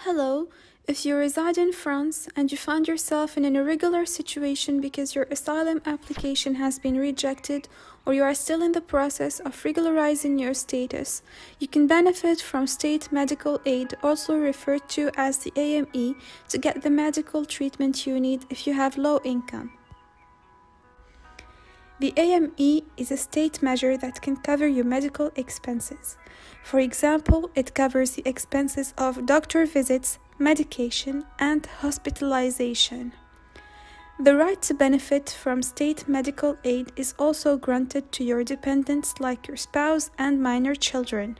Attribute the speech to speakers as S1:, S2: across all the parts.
S1: Hello, if you reside in France and you find yourself in an irregular situation because your asylum application has been rejected or you are still in the process of regularizing your status, you can benefit from state medical aid, also referred to as the AME, to get the medical treatment you need if you have low income. The AME is a state measure that can cover your medical expenses. For example, it covers the expenses of doctor visits, medication, and hospitalization. The right to benefit from state medical aid is also granted to your dependents like your spouse and minor children.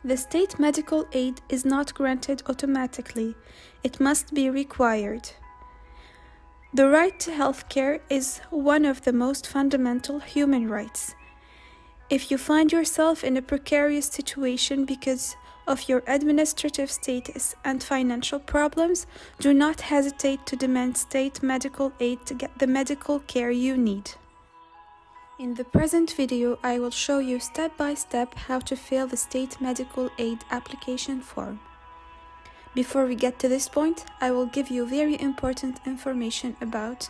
S1: The state medical aid is not granted automatically. It must be required. The right to health care is one of the most fundamental human rights. If you find yourself in a precarious situation because of your administrative status and financial problems, do not hesitate to demand state medical aid to get the medical care you need. In the present video, I will show you step by step how to fill the state medical aid application form. Before we get to this point, I will give you very important information about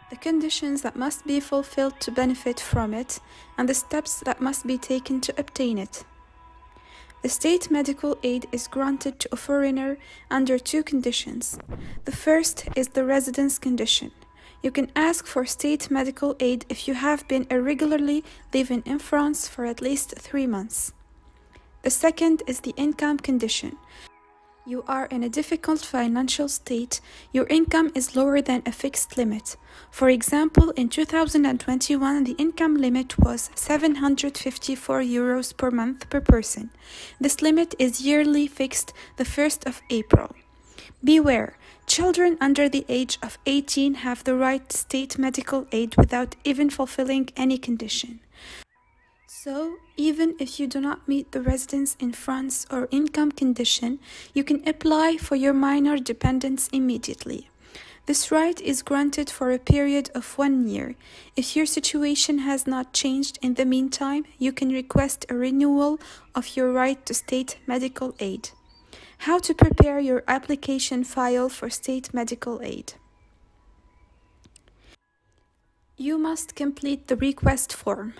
S1: the conditions that must be fulfilled to benefit from it and the steps that must be taken to obtain it. The state medical aid is granted to a foreigner under two conditions. The first is the residence condition. You can ask for state medical aid if you have been irregularly living in France for at least 3 months. The second is the income condition. You are in a difficult financial state, your income is lower than a fixed limit. For example, in 2021, the income limit was €754 per month per person. This limit is yearly fixed the 1st of April. Beware, children under the age of 18 have the right to state medical aid without even fulfilling any condition. So, even if you do not meet the residence in France or income condition, you can apply for your minor dependents immediately. This right is granted for a period of 1 year. If your situation has not changed in the meantime, you can request a renewal of your right to state medical aid. How to prepare your application file for state medical aid. You must complete the request form.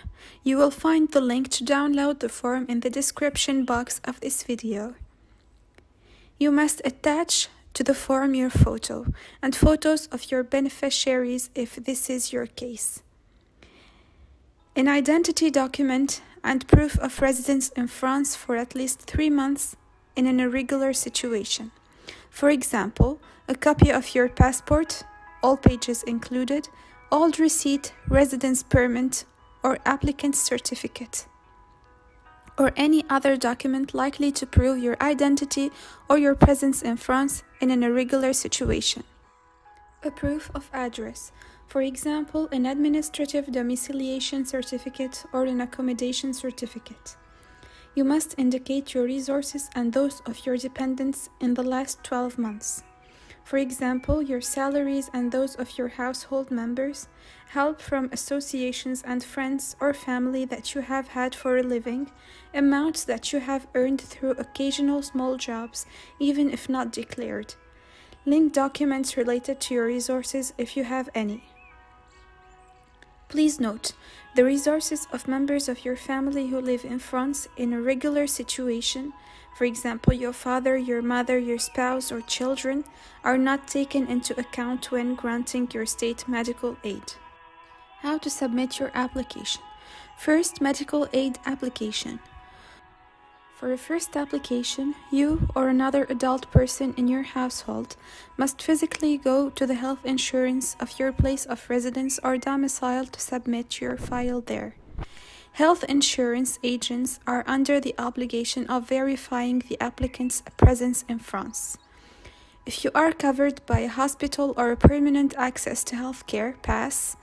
S1: You will find the link to download the form in the description box of this video. You must attach to the form your photo and photos of your beneficiaries if this is your case, an identity document and proof of residence in France for at least 3 months in an irregular situation. For example, a copy of your passport, all pages included, old receipt, residence permit, or applicant's certificate, or any other document likely to prove your identity or your presence in France in an irregular situation. A proof of address, for example, an administrative domiciliation certificate or an accommodation certificate. You must indicate your resources and those of your dependents in the last 12 months. For example, your salaries and those of your household members, help from associations and friends or family that you have had for a living, amounts that you have earned through occasional small jobs, even if not declared. Link documents related to your resources if you have any. Please note, the resources of members of your family who live in France in a regular situation, for example, your father, your mother, your spouse, or children, are not taken into account when granting your state medical aid. How to submit your application. First, medical aid application. For a first application, you or another adult person in your household must physically go to the health insurance of your place of residence or domicile to submit your file there. Health insurance agents are under the obligation of verifying the applicant's presence in France. If you are covered by a hospital or a permanent access to healthcare pass,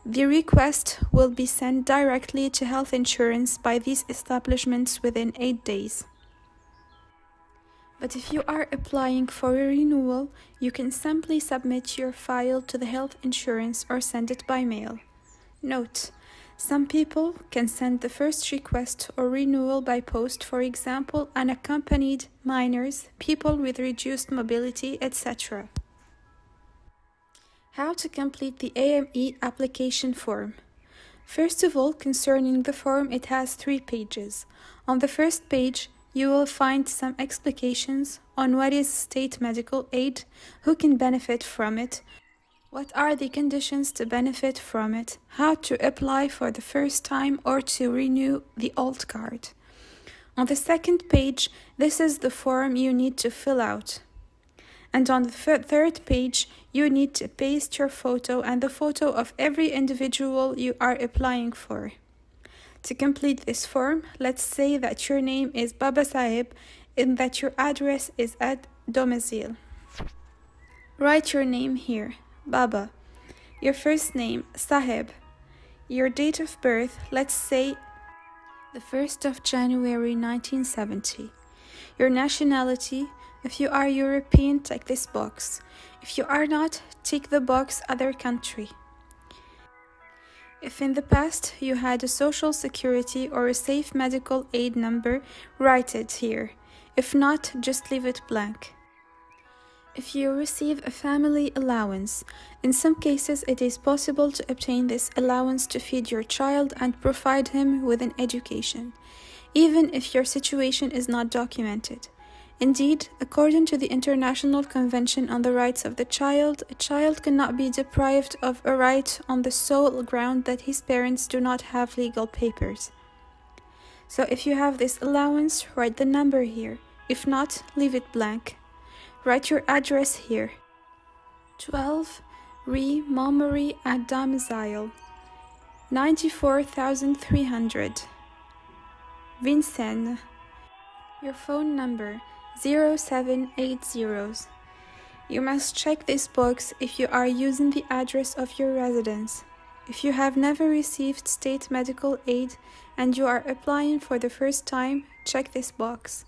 S1: the request will be sent directly to health insurance by these establishments within 8 days. But if you are applying for a renewal, you can simply submit your file to the health insurance or send it by mail. Note: Some people can send the first request or renewal by post, for example, unaccompanied minors, people with reduced mobility, etc. How to complete the AME application form. First of all, concerning the form, it has 3 pages. On the first page, you will find some explications on what is state medical aid, who can benefit from it, what are the conditions to benefit from it, how to apply for the first time or to renew the old card. On the second page, this is the form you need to fill out. And on the third page, you need to paste your photo and the photo of every individual you are applying for. To complete this form, let's say that your name is Baba Sahib and that your address is at domicile. Write your name here, Baba. Your first name, Sahib. Your date of birth, let's say the 1st of January 1970. Your nationality, if you are European, tick this box. If you are not, tick the box other country. If in the past you had a social security or a safe medical aid number, write it here. If not, just leave it blank. If you receive a family allowance, in some cases it is possible to obtain this allowance to feed your child and provide him with an education, even if your situation is not documented. Indeed, according to the International Convention on the Rights of the Child, a child cannot be deprived of a right on the sole ground that his parents do not have legal papers. So if you have this allowance, write the number here. If not, leave it blank. Write your address here. 12 Rue Montmarie at domicile. 94,300. Vincennes. Your phone number 0780. You must check this box if you are using the address of your residence. If you have never received state medical aid and you are applying for the first time, check this box.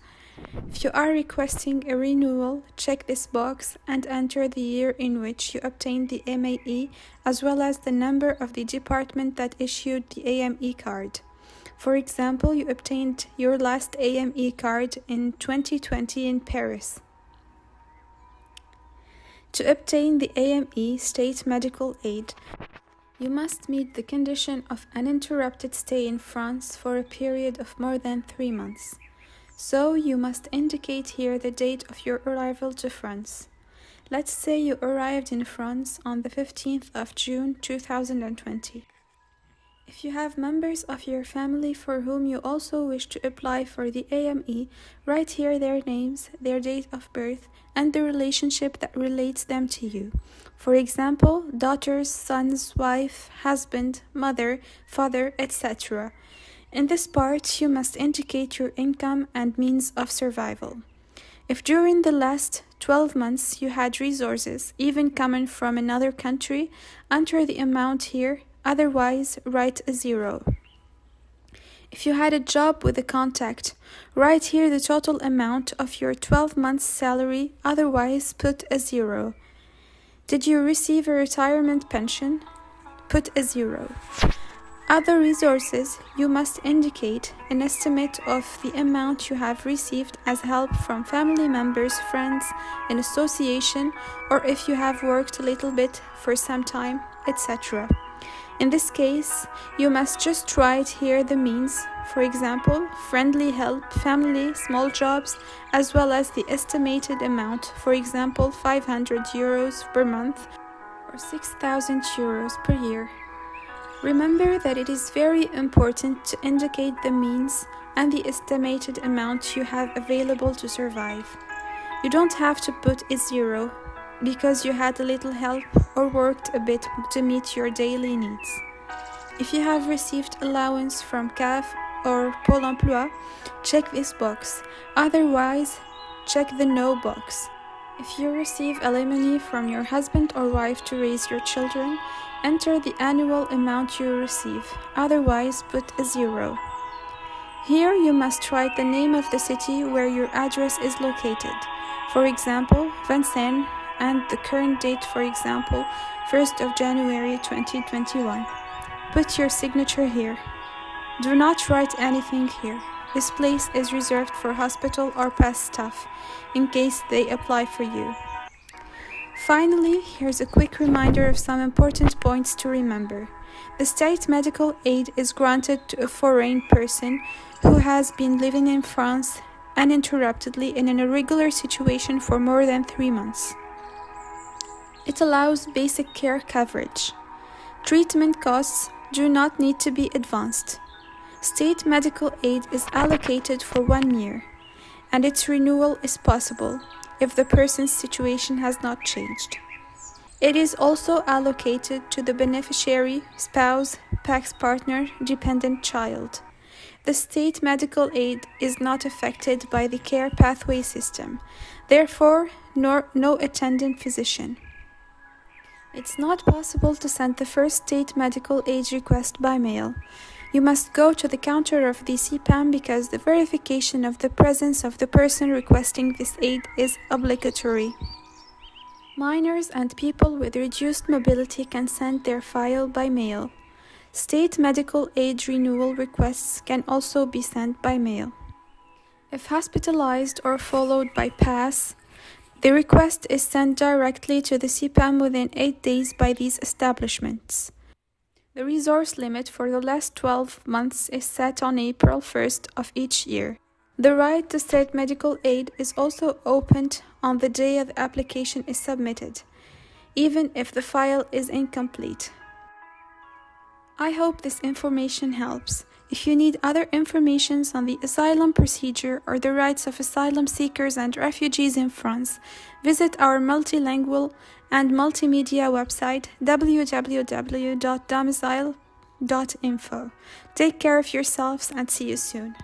S1: If you are requesting a renewal, check this box and enter the year in which you obtained the MAE as well as the number of the department that issued the AME card. For example, you obtained your last AME card in 2020 in Paris. To obtain the AME state medical aid, you must meet the condition of uninterrupted stay in France for a period of more than 3 months. So you must indicate here the date of your arrival to France. Let's say you arrived in France on the 15th of June 2020. If you have members of your family for whom you also wish to apply for the AME, write here their names, their date of birth, and the relationship that relates them to you. For example, daughters, sons, wife, husband, mother, father, etc. In this part, you must indicate your income and means of survival. If during the last 12 months you had resources, even coming from another country, enter the amount here, otherwise write a 0. If you had a job with a contact, write here the total amount of your 12 months salary, otherwise put a 0. Did you receive a retirement pension? Put a 0. Other resources, you must indicate an estimate of the amount you have received as help from family members, friends, an association, or if you have worked a little bit for some time, etc. In this case, you must just write here the means, for example, friendly help, family, small jobs, as well as the estimated amount, for example, 500 euros per month or 6,000 euros per year. Remember that it is very important to indicate the means and the estimated amount you have available to survive. You don't have to put a 0 because you had a little help or worked a bit to meet your daily needs. If you have received allowance from CAF or Pôle emploi, check this box. Otherwise, check the no box. If you receive alimony from your husband or wife to raise your children, enter the annual amount you receive, otherwise put a 0. Here you must write the name of the city where your address is located. For example, Vincennes, and the current date, for example, 1st of January 2021. put your signature here. Do not write anything here. This place is reserved for hospital or PASS staff, in case they apply for you. Finally, here's a quick reminder of some important points to remember. The state medical aid is granted to a foreign person who has been living in France uninterruptedly in an irregular situation for more than 3 months. It allows basic care coverage. Treatment costs do not need to be advanced. State medical aid is allocated for 1 year, and its renewal is possible if the person's situation has not changed. It is also allocated to the beneficiary, spouse, PACS partner, dependent child. The state medical aid is not affected by the care pathway system, therefore no attendant physician. It's not possible to send the first state medical aid request by mail. You must go to the counter of the CPAM because the verification of the presence of the person requesting this aid is obligatory. Minors and people with reduced mobility can send their file by mail. State medical aid renewal requests can also be sent by mail. If hospitalized or followed by PASS, the request is sent directly to the CPAM within 8 days by these establishments. The resource limit for the last 12 months is set on April 1st of each year. The right to state medical aid is also opened on the day the application is submitted, even if the file is incomplete. I hope this information helps. If you need other information on the asylum procedure or the rights of asylum seekers and refugees in France, visit our multilingual and multimedia website www.domicile.info. Take care of yourselves and see you soon.